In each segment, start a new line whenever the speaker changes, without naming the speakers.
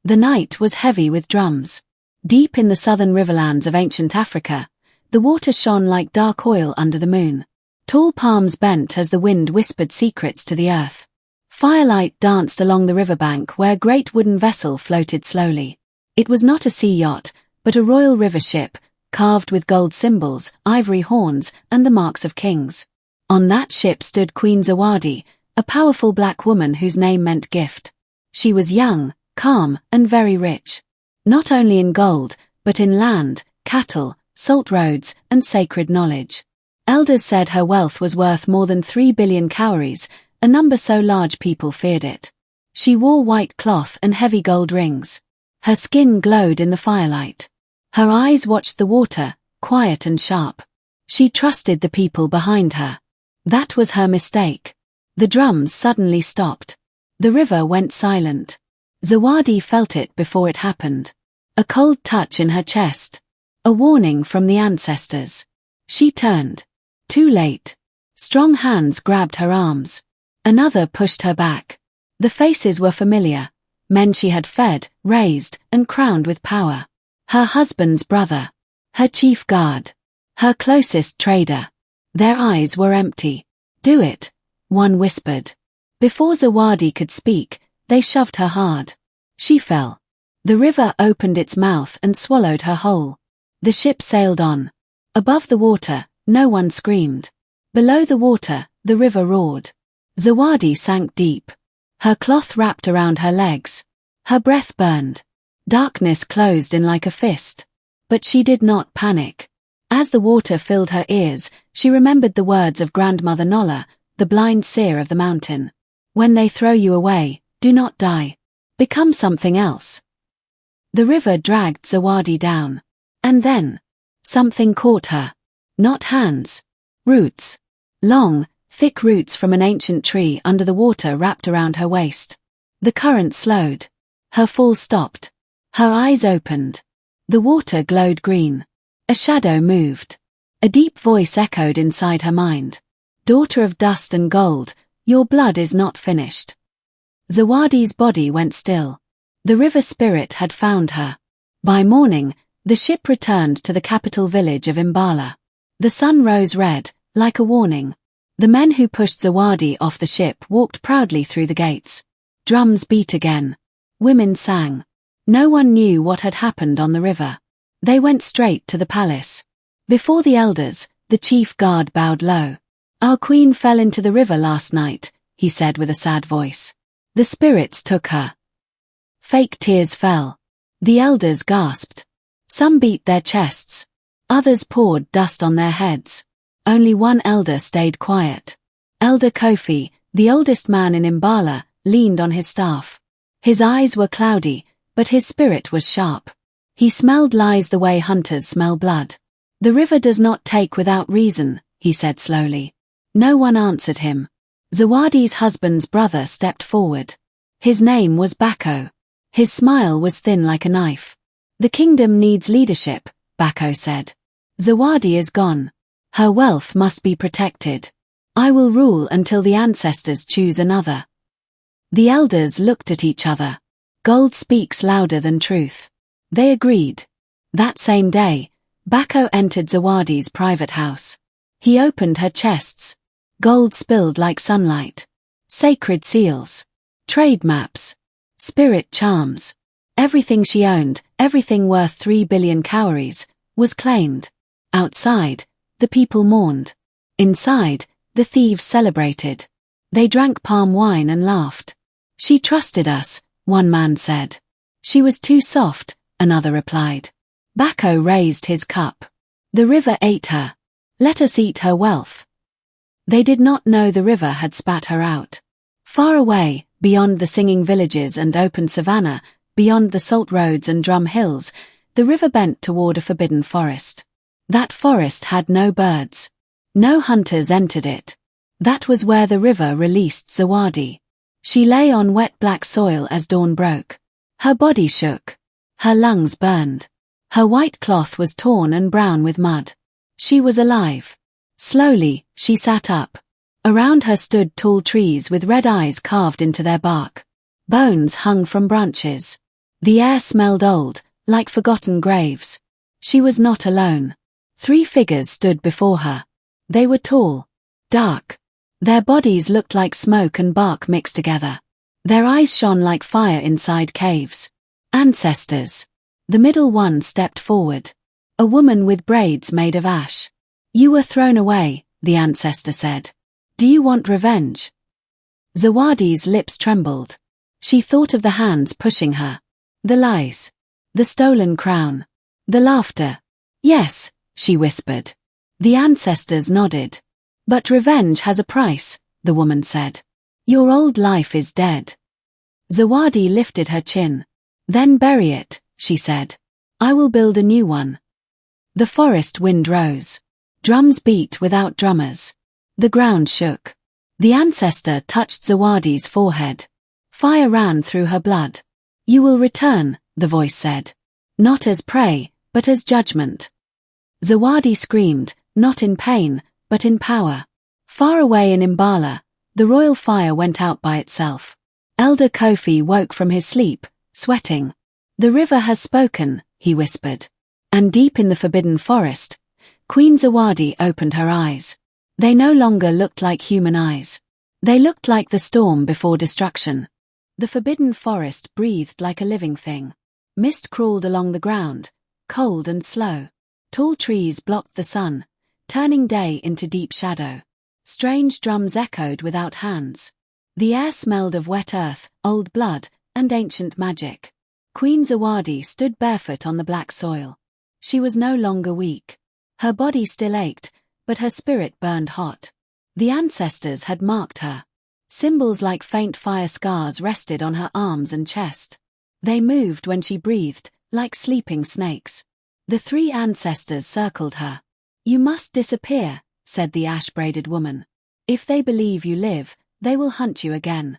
The night was heavy with drums. Deep in the southern riverlands of ancient Africa, the water shone like dark oil under the moon. Tall palms bent as the wind whispered secrets to the earth. Firelight danced along the riverbank where a great wooden vessel floated slowly. It was not a sea yacht, but a royal river ship, carved with gold symbols, ivory horns, and the marks of kings. On that ship stood Queen Zawadi, a powerful black woman whose name meant gift. She was young, calm, and very rich. Not only in gold, but in land, cattle, salt roads, and sacred knowledge. Elders said her wealth was worth more than 3 billion cowries, a number so large people feared it. She wore white cloth and heavy gold rings. Her skin glowed in the firelight. Her eyes watched the water, quiet and sharp. She trusted the people behind her. That was her mistake. The drums suddenly stopped. The river went silent. Zawadi felt it before it happened. A cold touch in her chest. A warning from the ancestors. She turned. Too late. Strong hands grabbed her arms. Another pushed her back. The faces were familiar. Men she had fed, raised, and crowned with power. Her husband's brother. Her chief guard. Her closest trader. Their eyes were empty. Do it, one whispered. Before Zawadi could speak, they shoved her hard. She fell. The river opened its mouth and swallowed her whole. The ship sailed on. Above the water, no one screamed. Below the water, the river roared. Zawadi sank deep. Her cloth wrapped around her legs. Her breath burned. Darkness closed in like a fist. But she did not panic. As the water filled her ears, she remembered the words of Grandmother Nolla, the blind seer of the mountain. When they throw you away, do not die. Become something else. The river dragged Zawadi down. And then, something caught her. Not hands. Roots. Long, thick roots from an ancient tree under the water wrapped around her waist. The current slowed. Her fall stopped. Her eyes opened. The water glowed green. A shadow moved. A deep voice echoed inside her mind. Daughter of dust and gold, your blood is not finished. Zawadi's body went still. The river spirit had found her. By morning, the ship returned to the capital village of Imbala. The sun rose red, like a warning. The men who pushed Zawadi off the ship walked proudly through the gates. Drums beat again. Women sang. No one knew what had happened on the river. They went straight to the palace. Before the elders, the chief guard bowed low. Our queen fell into the river last night, he said with a sad voice. The spirits took her. Fake tears fell. The elders gasped. Some beat their chests. Others poured dust on their heads. Only one elder stayed quiet. Elder Kofi, the oldest man in Imbala, leaned on his staff. His eyes were cloudy, but his spirit was sharp. He smelled lies the way hunters smell blood. The river does not take without reason, he said slowly. No one answered him. Zawadi's husband's brother stepped forward. His name was Bako. His smile was thin like a knife. The kingdom needs leadership, Bako said. Zawadi is gone. Her wealth must be protected. I will rule until the ancestors choose another. The elders looked at each other. Gold speaks louder than truth. They agreed. That same day, Bako entered Zawadi's private house. He opened her chests. Gold spilled like sunlight. Sacred seals. Trade maps. Spirit charms. Everything she owned, everything worth 3 billion cowries, was claimed. Outside, the people mourned. Inside, the thieves celebrated. They drank palm wine and laughed. She trusted us, one man said. She was too soft, another replied. Bako raised his cup. The river ate her. Let us eat her wealth. They did not know the river had spat her out. Far away, beyond the singing villages and open savanna, beyond the salt roads and drum hills, the river bent toward a forbidden forest. That forest had no birds. No hunters entered it. That was where the river released Zawadi. She lay on wet black soil as dawn broke. Her body shook. Her lungs burned. Her white cloth was torn and brown with mud. She was alive. Slowly, she sat up. Around her stood tall trees with red eyes carved into their bark. Bones hung from branches. The air smelled old, like forgotten graves. She was not alone. 3 figures stood before her. They were tall, dark. Their bodies looked like smoke and bark mixed together. Their eyes shone like fire inside caves. Ancestors. The middle one stepped forward. A woman with braids made of ash. You were thrown away, the ancestor said. Do you want revenge? Zawadi's lips trembled. She thought of the hands pushing her. The lies. The stolen crown. The laughter. Yes, she whispered. The ancestors nodded. But revenge has a price, the woman said. Your old life is dead. Zawadi lifted her chin. Then bury it, she said. I will build a new one. The forest wind rose. Drums beat without drummers. The ground shook. The ancestor touched Zawadi's forehead. Fire ran through her blood. You will return, the voice said. Not as prey, but as judgment. Zawadi screamed, not in pain, but in power. Far away in Imbala, the royal fire went out by itself. Elder Kofi woke from his sleep, sweating. The river has spoken, he whispered. And deep in the forbidden forest, Queen Zawadi opened her eyes. They no longer looked like human eyes. They looked like the storm before destruction. The forbidden forest breathed like a living thing. Mist crawled along the ground, cold and slow. Tall trees blocked the sun, turning day into deep shadow. Strange drums echoed without hands. The air smelled of wet earth, old blood, and ancient magic. Queen Zawadi stood barefoot on the black soil. She was no longer weak. Her body still ached, but her spirit burned hot. The ancestors had marked her. Symbols like faint fire scars rested on her arms and chest. They moved when she breathed, like sleeping snakes. The 3 ancestors circled her. You must disappear, said the ash-braided woman. If they believe you live, they will hunt you again.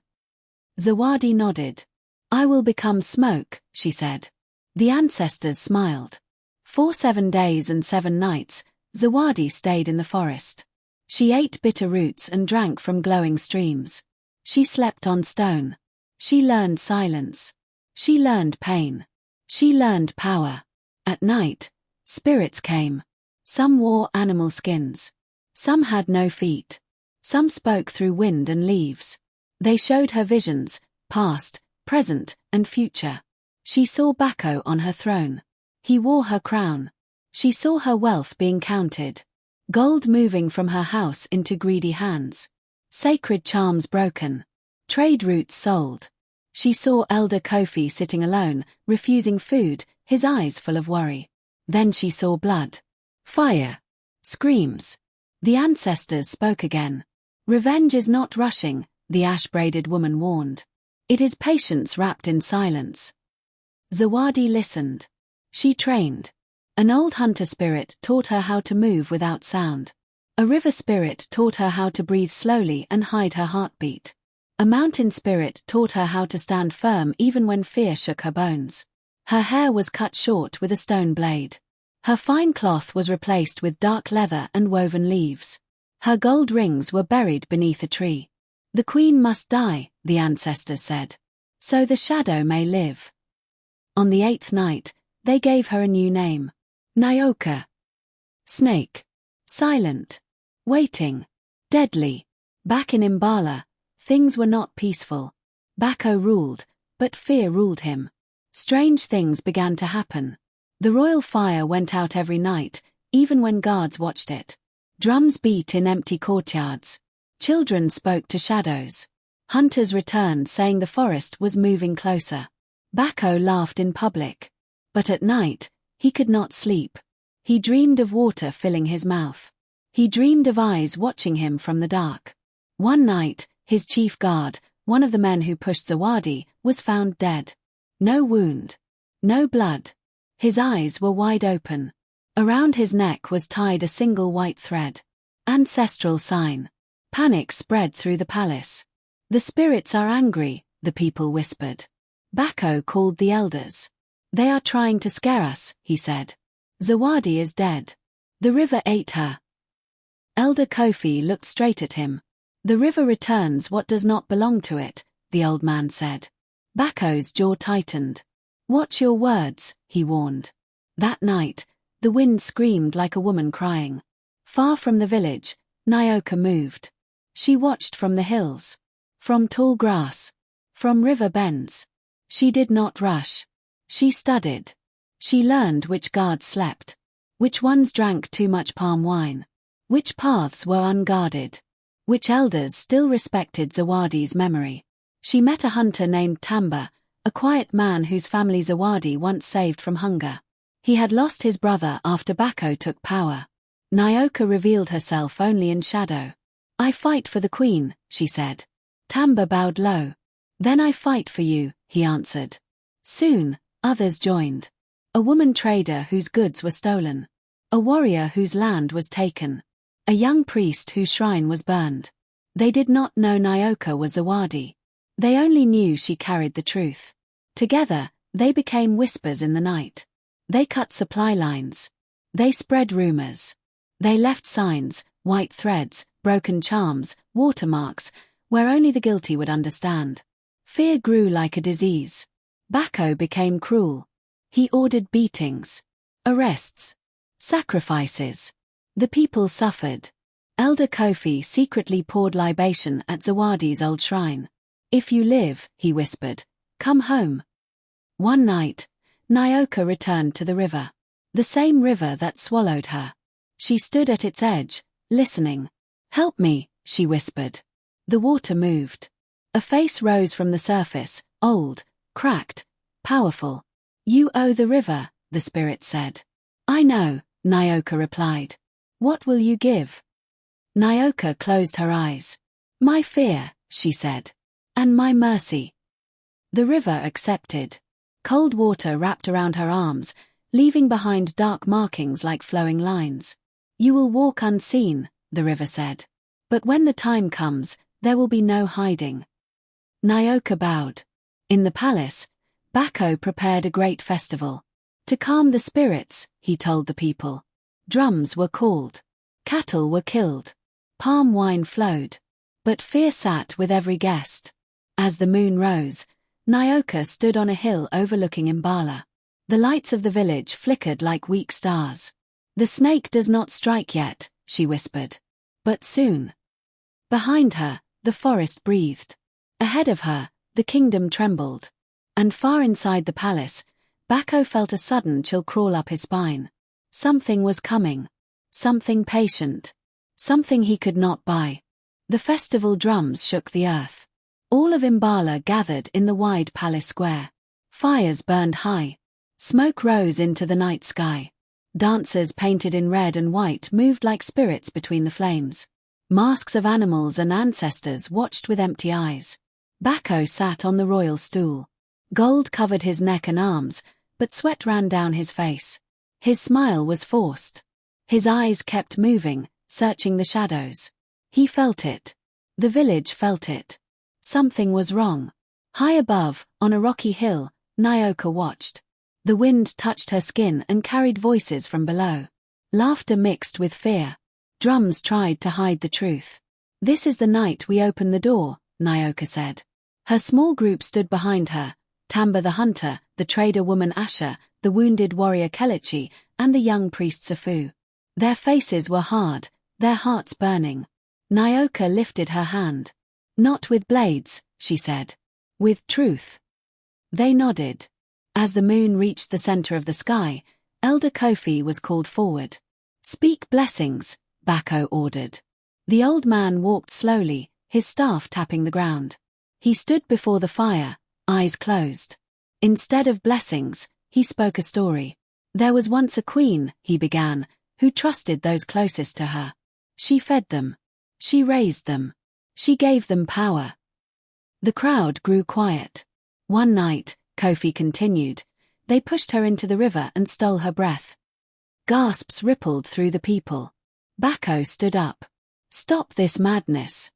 Zawadi nodded. I will become smoke, she said. The ancestors smiled. For 7 days and 7 nights, Zawadi stayed in the forest. She ate bitter roots and drank from glowing streams. She slept on stone. She learned silence. She learned pain. She learned power. At night, spirits came. Some wore animal skins. Some had no feet. Some spoke through wind and leaves. They showed her visions, past, present, and future. She saw Bako on her throne. He wore her crown. She saw her wealth being counted. Gold moving from her house into greedy hands. Sacred charms broken. Trade routes sold. She saw Elder Kofi sitting alone, refusing food, his eyes full of worry. Then she saw blood. Fire. Screams. The ancestors spoke again. Revenge is not rushing, the ash-braided woman warned. It is patience wrapped in silence. Zawadi listened. She trained. An old hunter spirit taught her how to move without sound. A river spirit taught her how to breathe slowly and hide her heartbeat. A mountain spirit taught her how to stand firm even when fear shook her bones. Her hair was cut short with a stone blade. Her fine cloth was replaced with dark leather and woven leaves. Her gold rings were buried beneath a tree. The queen must die, the ancestors said, so the shadow may live. On the 8th night, they gave her a new name. Nyoka. Snake. Silent. Waiting. Deadly. Back in Imbala, things were not peaceful. Bako ruled, but fear ruled him. Strange things began to happen. The royal fire went out every night, even when guards watched it. Drums beat in empty courtyards. Children spoke to shadows. Hunters returned saying the forest was moving closer. Bako laughed in public. But at night, he could not sleep. He dreamed of water filling his mouth. He dreamed of eyes watching him from the dark. One night, his chief guard, one of the men who pushed Zawadi, was found dead. No wound. No blood. His eyes were wide open. Around his neck was tied a single white thread. Ancestral sign. Panic spread through the palace. The spirits are angry, the people whispered. Bako called the elders. They are trying to scare us, he said. Zawadi is dead. The river ate her. Elder Kofi looked straight at him. The river returns what does not belong to it, the old man said. Bako's jaw tightened. Watch your words, he warned. That night, the wind screamed like a woman crying. Far from the village, Nyoka moved. She watched from the hills, from tall grass, from river bends. She did not rush. She studied. She learned which guards slept, which ones drank too much palm wine, which paths were unguarded, which elders still respected Zawadi's memory. She met a hunter named Tamba, a quiet man whose family Zawadi once saved from hunger. He had lost his brother after Bako took power. Nyoka revealed herself only in shadow. I fight for the queen, she said. Tamba bowed low. Then I fight for you, he answered. Soon, others joined. A woman trader whose goods were stolen. A warrior whose land was taken. A young priest whose shrine was burned. They did not know Nyoka was Zawadi. They only knew she carried the truth. Together, they became whispers in the night. They cut supply lines. They spread rumors. They left signs, white threads, broken charms, watermarks, where only the guilty would understand. Fear grew like a disease. Bako became cruel. He ordered beatings, arrests, sacrifices. The people suffered. Elder Kofi secretly poured libation at Zawadi's old shrine. If you live, he whispered, come home. One night, Nyoka returned to the river. The same river that swallowed her. She stood at its edge, listening. Help me, she whispered. The water moved. A face rose from the surface, old, cracked, powerful. You owe the river, the spirit said. I know, Nyoka replied. What will you give? Nyoka closed her eyes. My fear, she said. And my mercy. The river accepted. Cold water wrapped around her arms, leaving behind dark markings like flowing lines. You will walk unseen, the river said. But when the time comes, there will be no hiding. Nyoka bowed. In the palace, Bako prepared a great festival. To calm the spirits, he told the people. Drums were called. Cattle were killed. Palm wine flowed. But fear sat with every guest. As the moon rose, Nyoka stood on a hill overlooking Imbala. The lights of the village flickered like weak stars. The snake does not strike yet, she whispered. But soon. Behind her, the forest breathed. Ahead of her, the kingdom trembled. And far inside the palace, Bako felt a sudden chill crawl up his spine. Something was coming. Something patient. Something he could not buy. The festival drums shook the earth. All of Imbala gathered in the wide palace square. Fires burned high. Smoke rose into the night sky. Dancers painted in red and white moved like spirits between the flames. Masks of animals and ancestors watched with empty eyes. Bako sat on the royal stool. Gold covered his neck and arms, but sweat ran down his face. His smile was forced. His eyes kept moving, searching the shadows. He felt it. The village felt it. Something was wrong. High above, on a rocky hill, Nyoka watched. The wind touched her skin and carried voices from below. Laughter mixed with fear. Drums tried to hide the truth. This is the night we open the door, Nyoka said. Her small group stood behind her, Tamba the hunter, the trader woman Asha, the wounded warrior Kelechi, and the young priest Safu. Their faces were hard, their hearts burning. Nyoka lifted her hand. Not with blades, she said. With truth. They nodded. As the moon reached the center of the sky, Elder Kofi was called forward. Speak blessings, Bako ordered. The old man walked slowly, his staff tapping the ground. He stood before the fire, eyes closed. Instead of blessings, he spoke a story. There was once a queen, he began, who trusted those closest to her. She fed them. She raised them. She gave them power. The crowd grew quiet. One night, Kofi continued, they pushed her into the river and stole her breath. Gasps rippled through the people. Bako stood up. Stop this madness.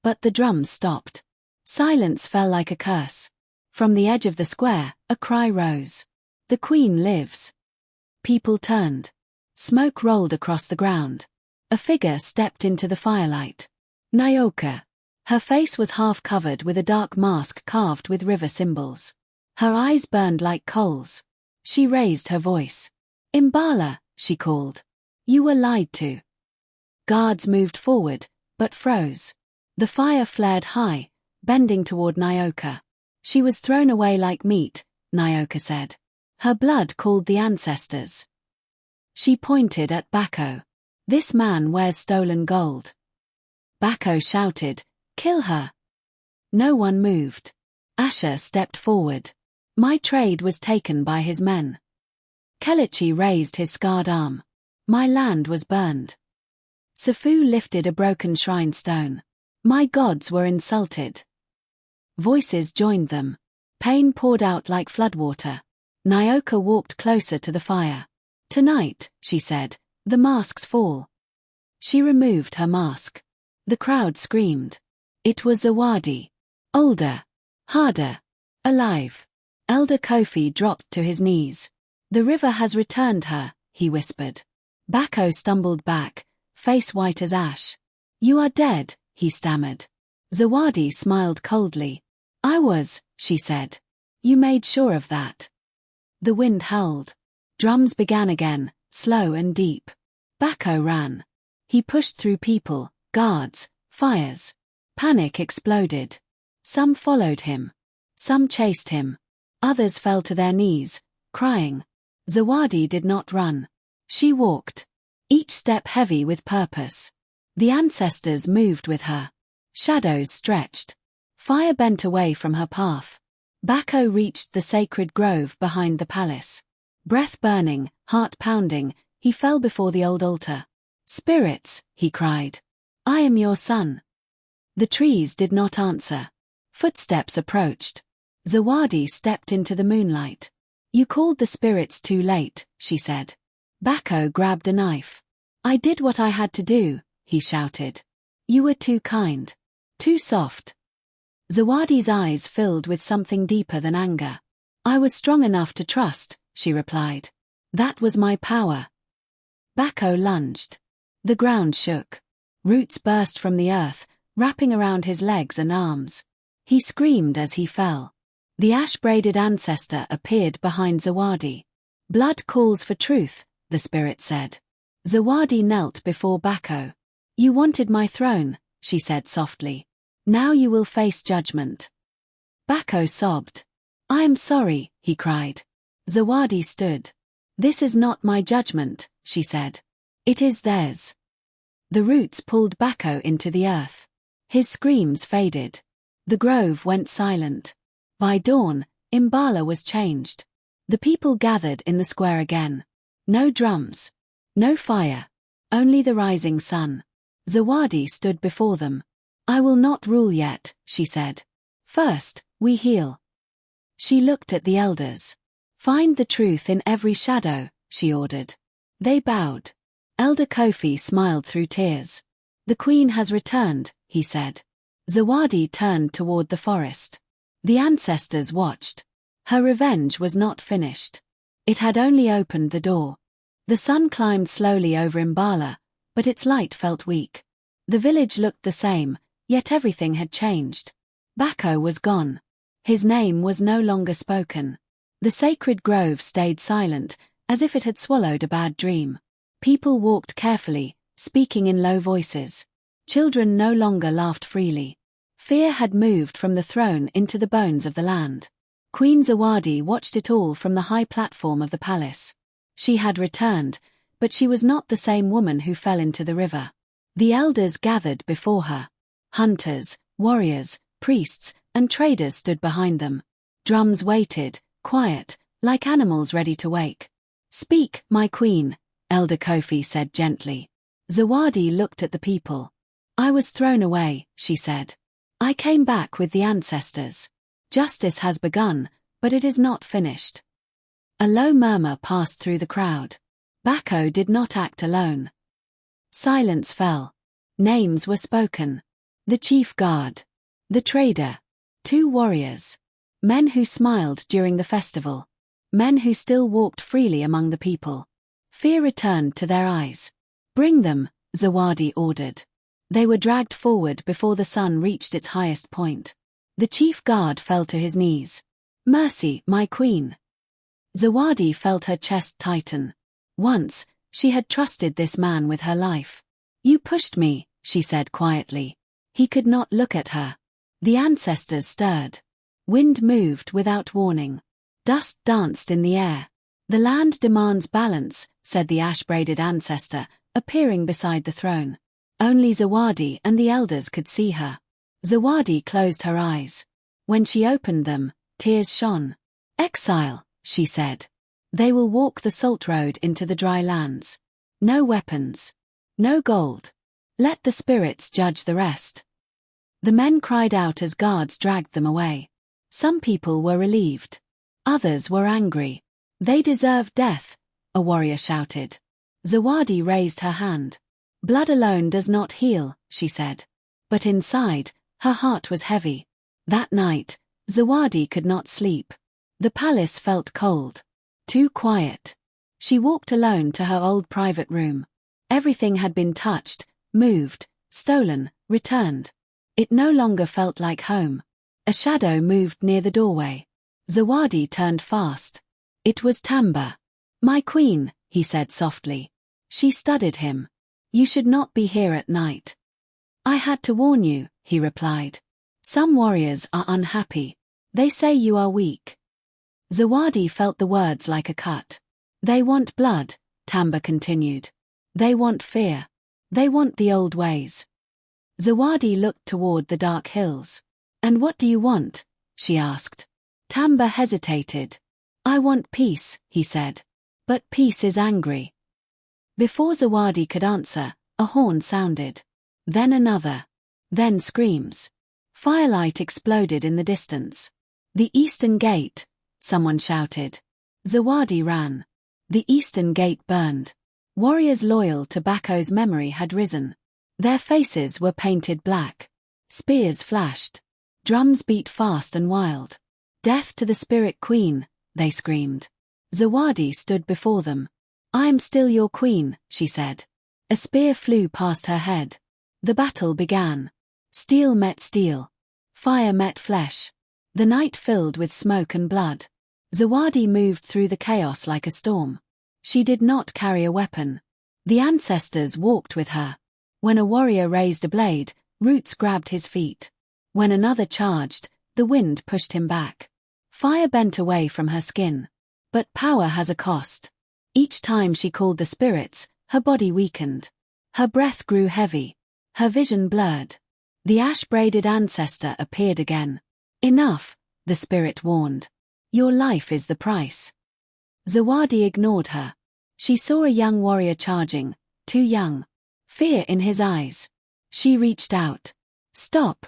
But the drums stopped. Silence fell like a curse. From the edge of the square, a cry rose. The queen lives. People turned. Smoke rolled across the ground. A figure stepped into the firelight. Nyoka. Her face was half covered with a dark mask carved with river symbols. Her eyes burned like coals. She raised her voice. "Imbala," she called. "You were lied to." Guards moved forward, but froze. The fire flared high, bending toward Nyoka. "She was thrown away like meat," Nyoka said. "Her blood called the ancestors." She pointed at Bako. "This man wears stolen gold." Bako shouted, "Kill her." No one moved. Asher stepped forward. "My trade was taken by his men." Kelechi raised his scarred arm. "My land was burned." Safu lifted a broken shrine stone. "My gods were insulted." Voices joined them. Pain poured out like floodwater. Nyoka walked closer to the fire. "Tonight," she said, "the masks fall." She removed her mask. The crowd screamed. It was Zawadi. Older. Harder. Alive. Elder Kofi dropped to his knees. "The river has returned her," he whispered. Bako stumbled back, face white as ash. "You are dead," he stammered. Zawadi smiled coldly. "I was," she said. "You made sure of that." The wind howled. Drums began again, slow and deep. Bako ran. He pushed through people, guards, fires. Panic exploded. Some followed him. Some chased him. Others fell to their knees, crying. Zawadi did not run. She walked. Each step heavy with purpose. The ancestors moved with her. Shadows stretched. Fire bent away from her path. Bako reached the sacred grove behind the palace. Breath burning, heart pounding, he fell before the old altar. "Spirits," he cried. "I am your son." The trees did not answer. Footsteps approached. Zawadi stepped into the moonlight. "You called the spirits too late," she said. Bako grabbed a knife. "I did what I had to do," he shouted. "You were too kind. Too soft." Zawadi's eyes filled with something deeper than anger. "I was strong enough to trust," she replied. "That was my power." Bako lunged. The ground shook. Roots burst from the earth, wrapping around his legs and arms. He screamed as he fell. The ash-braided ancestor appeared behind Zawadi. "Blood calls for truth," the spirit said. Zawadi knelt before Bako. "You wanted my throne," she said softly. "Now you will face judgment." Bako sobbed. "I am sorry," he cried. Zawadi stood. "This is not my judgment," she said. "It is theirs." The roots pulled Bako into the earth. His screams faded. The grove went silent. By dawn, Imbala was changed. The people gathered in the square again. No drums. No fire. Only the rising sun. Zawadi stood before them. "I will not rule yet," she said. "First, we heal." She looked at the elders. "Find the truth in every shadow," she ordered. They bowed. Elder Kofi smiled through tears. "The queen has returned," he said. Zawadi turned toward the forest. The ancestors watched. Her revenge was not finished. It had only opened the door. The sun climbed slowly over Imbala, but its light felt weak. The village looked the same, yet everything had changed. Bako was gone. His name was no longer spoken. The sacred grove stayed silent, as if it had swallowed a bad dream. People walked carefully, speaking in low voices. Children no longer laughed freely. Fear had moved from the throne into the bones of the land. Queen Zawadi watched it all from the high platform of the palace. She had returned, but she was not the same woman who fell into the river. The elders gathered before her. Hunters, warriors, priests, and traders stood behind them. Drums waited, quiet, like animals ready to wake. "Speak, my queen," Elder Kofi said gently. Zawadi looked at the people. "I was thrown away," she said. "I came back with the ancestors. Justice has begun, but it is not finished." A low murmur passed through the crowd. Bako did not act alone. Silence fell. Names were spoken. The chief guard. The trader. 2 warriors. Men who smiled during the festival. Men who still walked freely among the people. Fear returned to their eyes. "Bring them," Zawadi ordered. They were dragged forward before the sun reached its highest point. The chief guard fell to his knees. Mercy, my queen. Zawadi felt her chest tighten. Once, she had trusted this man with her life. You pushed me, she said quietly. He could not look at her. The ancestors stirred. Wind moved without warning. Dust danced in the air. The land demands balance, said the ash-braided ancestor, appearing beside the throne. Only Zawadi and the elders could see her. Zawadi closed her eyes. When she opened them, tears shone. Exile, she said. They will walk the salt road into the dry lands. No weapons. No gold. Let the spirits judge the rest. The men cried out as guards dragged them away. Some people were relieved. Others were angry. They deserve death, a warrior shouted. Zawadi raised her hand. Blood alone does not heal, she said. But inside, her heart was heavy. That night, Zawadi could not sleep. The palace felt cold. Too quiet. She walked alone to her old private room. Everything had been touched, moved, stolen, returned. It no longer felt like home. A shadow moved near the doorway. Zawadi turned fast. It was Tamba. My queen, he said softly. She studied him. You should not be here at night. I had to warn you, he replied. Some warriors are unhappy. They say you are weak. Zawadi felt the words like a cut. They want blood, Tamba continued. They want fear. They want the old ways. Zawadi looked toward the dark hills. And what do you want? She asked. Tamba hesitated. I want peace, he said. But peace is angry. Before Zawadi could answer, a horn sounded. Then another. Then screams. Firelight exploded in the distance. The eastern gate, someone shouted. Zawadi ran. The eastern gate burned. Warriors loyal to Bako's memory had risen. Their faces were painted black. Spears flashed. Drums beat fast and wild. Death to the spirit queen, they screamed. Zawadi stood before them. I am still your queen, she said. A spear flew past her head. The battle began. Steel met steel. Fire met flesh. The night filled with smoke and blood. Zawadi moved through the chaos like a storm. She did not carry a weapon. The ancestors walked with her. When a warrior raised a blade, roots grabbed his feet. When another charged, the wind pushed him back. Fire bent away from her skin. But power has a cost. Each time she called the spirits, her body weakened. Her breath grew heavy. Her vision blurred. The ash-braided ancestor appeared again. Enough, the spirit warned. Your life is the price. Zawadi ignored her. She saw a young warrior charging, too young. Fear in his eyes. She reached out. Stop.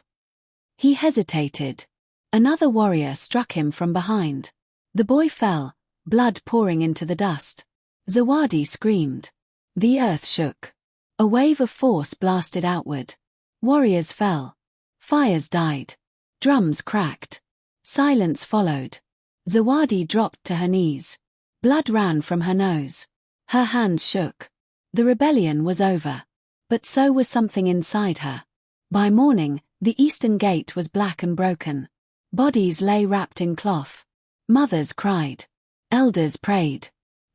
He hesitated. Another warrior struck him from behind. The boy fell, blood pouring into the dust. Zawadi screamed. The earth shook. A wave of force blasted outward. Warriors fell. Fires died. Drums cracked. Silence followed. Zawadi dropped to her knees. Blood ran from her nose. Her hands shook. The rebellion was over. But so was something inside her. By morning, the eastern gate was black and broken. Bodies lay wrapped in cloth. Mothers cried. Elders prayed.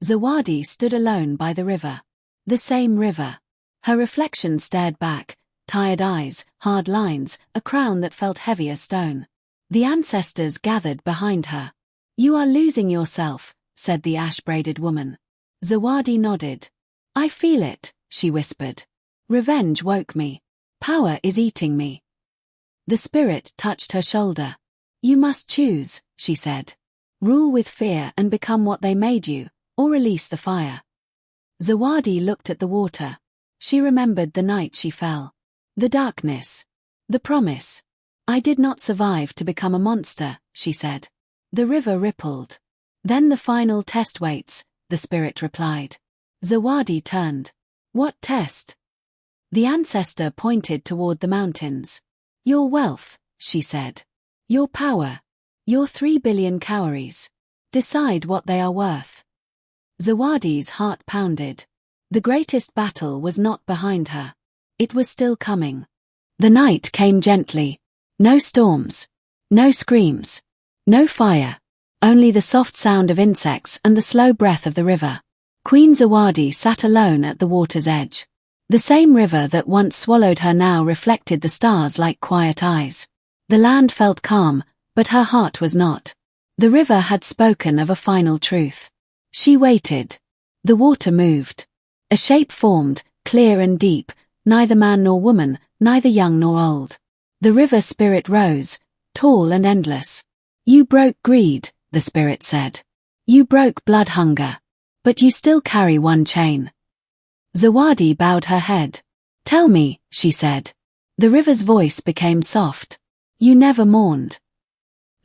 Zawadi stood alone by the river. The same river. Her reflection stared back, tired eyes, hard lines, a crown that felt heavy as stone. The ancestors gathered behind her. You are losing yourself, said the ash-braided woman. Zawadi nodded. I feel it, she whispered. Revenge woke me. Power is eating me. The spirit touched her shoulder. You must choose, she said. Rule with fear and become what they made you, or release the fire. Zawadi looked at the water. She remembered the night she fell. The darkness. The promise. I did not survive to become a monster, she said. The river rippled. Then the final test waits, the spirit replied. Zawadi turned. What test? The ancestor pointed toward the mountains. Your wealth, she said. Your power. Your 3 billion cowries. Decide what they are worth. Zawadi's heart pounded. The greatest battle was not behind her. It was still coming. The night came gently. No storms. No screams. No fire. only the soft sound of insects and the slow breath of the river. Queen Zawadi sat alone at the water's edge. The same river that once swallowed her now reflected the stars like quiet eyes. The land felt calm, but her heart was not. The river had spoken of a final truth. She waited. The water moved. A shape formed, clear and deep, neither man nor woman, neither young nor old. The river spirit rose, tall and endless. You broke greed, the spirit said. You broke blood hunger. But you still carry one chain. Zawadi bowed her head. Tell me, she said. The river's voice became soft. You never mourned.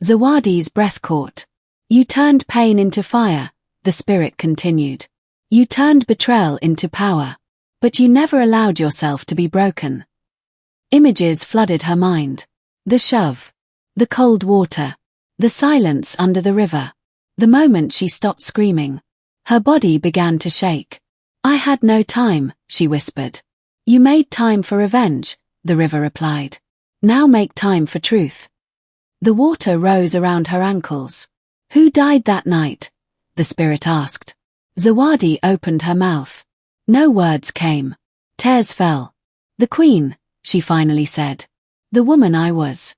Zawadi's breath caught. You turned pain into fire, the spirit continued. You turned betrayal into power. But you never allowed yourself to be broken. Images flooded her mind. The shove. The cold water. The silence under the river. The moment she stopped screaming. Her body began to shake. I had no time, she whispered. You made time for revenge, the river replied. Now make time for truth. The water rose around her ankles. Who died that night? The spirit asked. Zawadi opened her mouth. No words came. Tears fell. The queen, she finally said. The woman I was.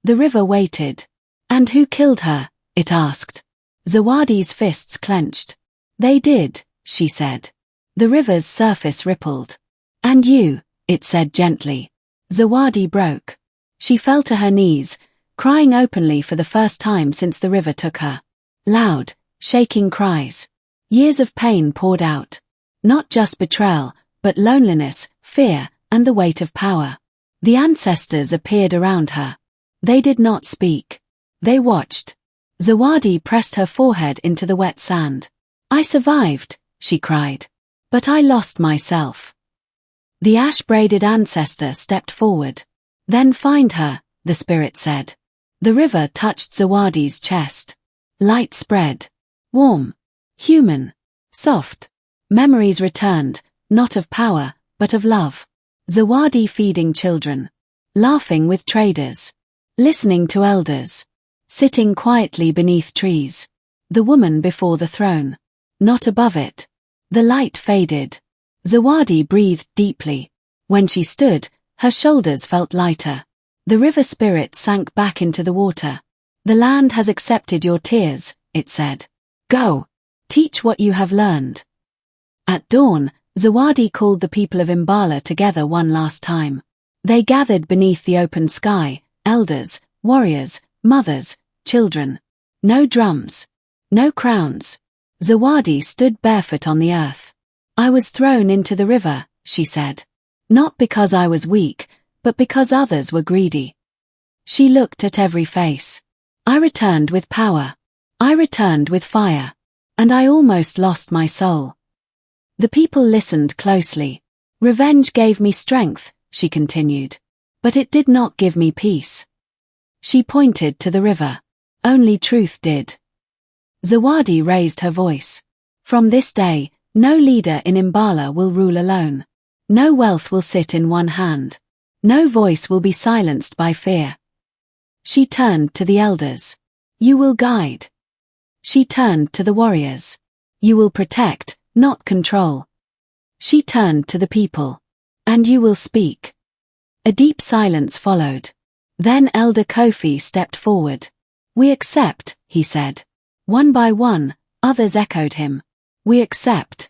The river waited. And who killed her? It asked. Zawadi's fists clenched. They did, she said. The river's surface rippled. And you, it said gently. Zawadi broke. She fell to her knees, crying openly for the first time since the river took her. Loud, shaking cries. Years of pain poured out. Not just betrayal, but loneliness, fear, and the weight of power. The ancestors appeared around her. They did not speak. They watched. Zawadi pressed her forehead into the wet sand. I survived, she cried. But I lost myself. The ash-braided ancestor stepped forward. Then find her, the spirit said. The river touched Zawadi's chest. Light spread. Warm. Human. Soft. Memories returned, not of power, but of love. Zawadi feeding children. Laughing with traders. Listening to elders. Sitting quietly beneath trees. The woman before the throne. Not above it. The light faded. Zawadi breathed deeply. When she stood, her shoulders felt lighter. The river spirit sank back into the water. The land has accepted your tears, it said. Go. Teach what you have learned. At dawn, Zawadi called the people of Imbala together one last time. They gathered beneath the open sky, elders, warriors, mothers, children. No drums. No crowns. Zawadi stood barefoot on the earth. I was thrown into the river, she said. Not because I was weak, but because others were greedy. She looked at every face. I returned with power. I returned with fire. And I almost lost my soul. The people listened closely. Revenge gave me strength, she continued. But it did not give me peace. She pointed to the river. Only truth did. Zawadi raised her voice. From this day, no leader in Imbala will rule alone. No wealth will sit in one hand. No voice will be silenced by fear. She turned to the elders. You will guide. She turned to the warriors. You will protect, not control. She turned to the people. And you will speak. A deep silence followed. Then Elder Kofi stepped forward. We accept, he said. One by one, others echoed him. We accept.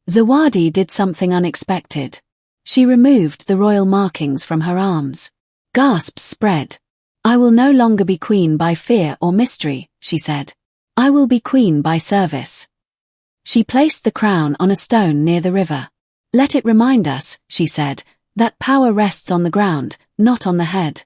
Zawadi did something unexpected. She removed the royal markings from her arms. Gasps spread. I will no longer be queen by fear or mystery, she said. I will be queen by service. She placed the crown on a stone near the river. Let it remind us, she said, that power rests on the ground, not on the head.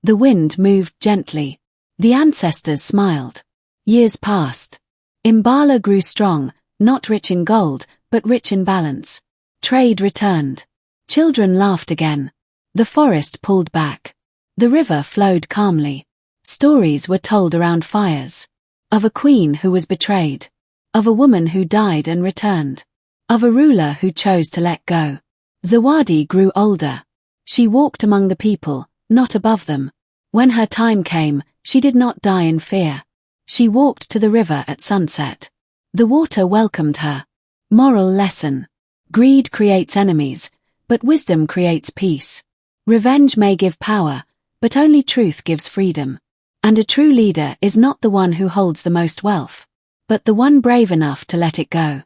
The wind moved gently. The ancestors smiled. Years passed. Imbala grew strong, not rich in gold, but rich in balance. Trade returned. Children laughed again. The forest pulled back. The river flowed calmly. Stories were told around fires. Of a queen who was betrayed. Of a woman who died and returned. Of a ruler who chose to let go. Zawadi grew older. She walked among the people, not above them. When her time came, she did not die in fear. She walked to the river at sunset. The water welcomed her. Moral lesson. Greed creates enemies, but wisdom creates peace. Revenge may give power, but only truth gives freedom. And a true leader is not the one who holds the most wealth, but the one brave enough to let it go.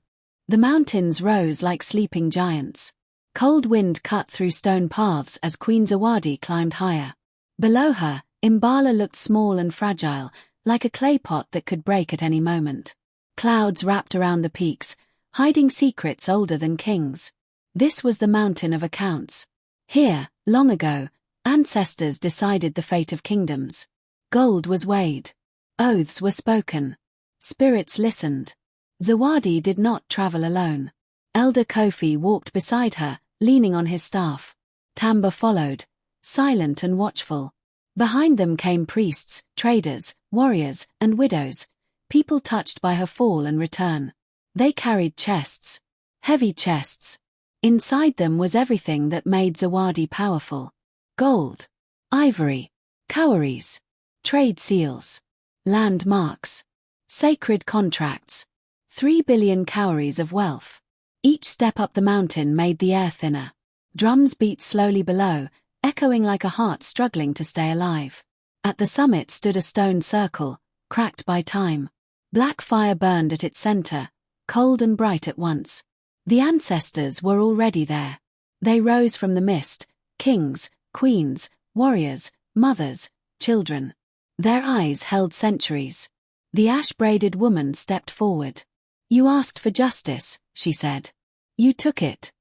The mountains rose like sleeping giants. Cold wind cut through stone paths as Queen Zawadi climbed higher. Below her, Imbala looked small and fragile, like a clay pot that could break at any moment. Clouds wrapped around the peaks, hiding secrets older than kings. This was the mountain of accounts. Here, long ago, ancestors decided the fate of kingdoms. Gold was weighed. Oaths were spoken. Spirits listened. Zawadi did not travel alone. Elder Kofi walked beside her, leaning on his staff. Tamba followed, silent and watchful. Behind them came priests, traders, warriors, and widows, people touched by her fall and return. They carried chests. Heavy chests. Inside them was everything that made Zawadi powerful. Gold. Ivory. Cowries. Trade seals. Landmarks. Sacred contracts. 3 billion cowries of wealth. Each step up the mountain made the air thinner. Drums beat slowly below, echoing like a heart struggling to stay alive. At the summit stood a stone circle, cracked by time. Black fire burned at its center, cold and bright at once. The ancestors were already there. They rose from the mist, kings, queens, warriors, mothers, children. Their eyes held centuries. The ash-braided woman stepped forward. "You asked for justice," she said. "You took it."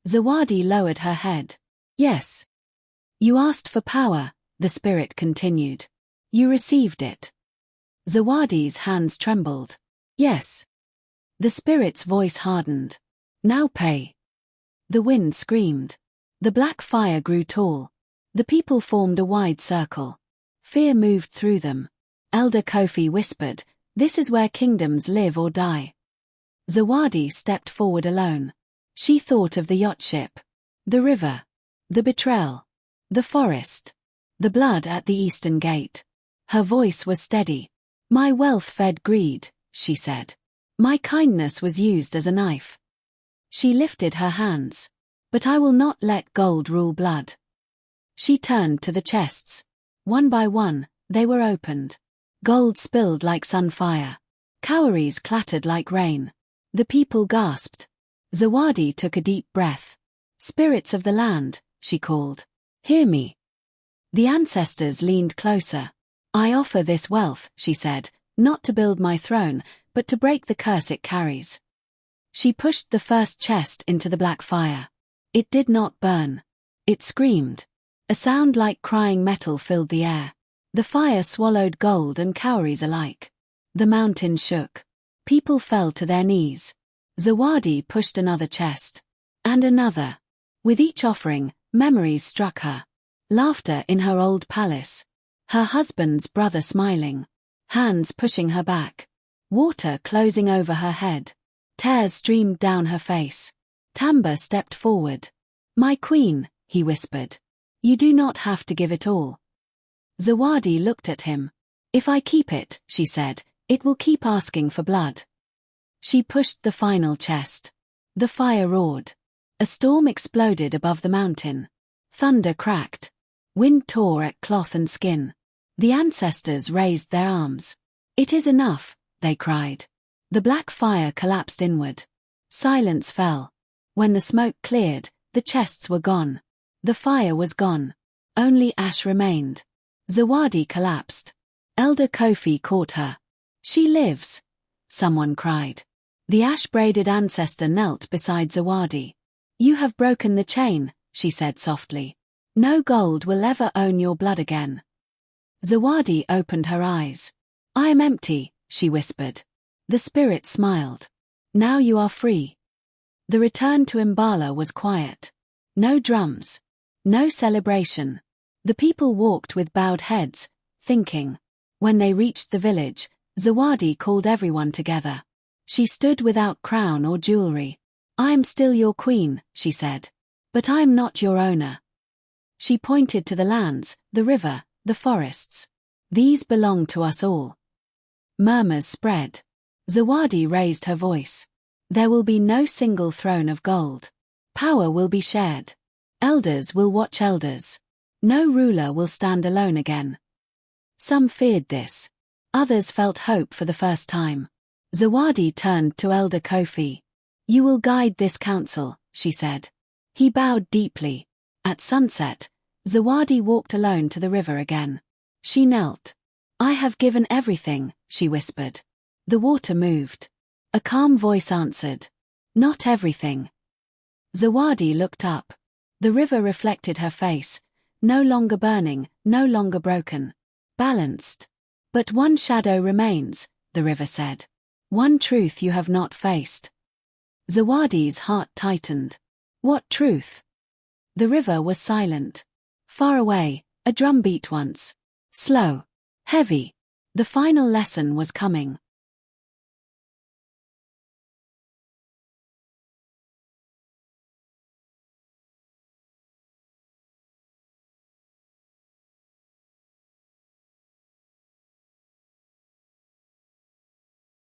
Zawadi lowered her head. "Yes." "You asked for power," the spirit continued. "You received it." Zawadi's hands trembled. "Yes." The spirit's voice hardened. "Now pay." The wind screamed. The black fire grew tall. The people formed a wide circle. Fear moved through them. Elder Kofi whispered, "This is where kingdoms live or die." Zawadi stepped forward alone. She thought of the yacht ship, the river, the betrayal, the forest, the blood at the eastern gate. Her voice was steady. "My wealth fed greed," she said. "My kindness was used as a knife." She lifted her hands. "But I will not let gold rule blood." She turned to the chests. One by one, they were opened. Gold spilled like sunfire. Cowries clattered like rain. The people gasped. Zawadi took a deep breath. "Spirits of the land," she called. "Hear me." The ancestors leaned closer. "I offer this wealth," she said, "not to build my throne, but to break the curse it carries." She pushed the first chest into the black fire. It did not burn. It screamed. A sound like crying metal filled the air. The fire swallowed gold and cowries alike. The mountain shook. People fell to their knees. Zawadi pushed another chest. And another. With each offering, memories struck her. Laughter in her old palace. Her husband's brother smiling. Hands pushing her back. Water closing over her head. Tears streamed down her face. Tamba stepped forward. "My queen," he whispered. "You do not have to give it all." Zawadi looked at him. "If I keep it," she said, "it will keep asking for blood." She pushed the final chest. The fire roared. A storm exploded above the mountain. Thunder cracked. Wind tore at cloth and skin. The ancestors raised their arms. "It is enough," they cried. The black fire collapsed inward. Silence fell. When the smoke cleared, the chests were gone. The fire was gone. Only ash remained. Zawadi collapsed. Elder Kofi caught her. "She lives," someone cried. The ash-braided ancestor knelt beside Zawadi. "You have broken the chain," she said softly. "No gold will ever own your blood again." Zawadi opened her eyes. "I am empty," she whispered. The spirit smiled. "Now you are free." The return to Imbala was quiet. No drums. No celebration. The people walked with bowed heads, thinking. When they reached the village, Zawadi called everyone together. She stood without crown or jewelry. "I am still your queen," she said. "But I am not your owner." She pointed to the lands, the river, the forests. "These belong to us all." Murmurs spread. Zawadi raised her voice. There will be no single throne of gold. Power will be shared. Elders will watch elders. No ruler will stand alone again. Some feared this. Others felt hope for the first time. Zawadi turned to Elder Kofi. You will guide this council, she said. He bowed deeply. At sunset, Zawadi walked alone to the river again. She knelt. I have given everything, she whispered. The water moved. A calm voice answered. Not everything. Zawadi looked up. The river reflected her face, no longer burning, no longer broken. Balanced. But one shadow remains, the river said. One truth you have not faced. Zawadi's heart tightened. What truth? The river was silent. Far away, a drum beat once. Slow. Heavy. The final lesson was coming.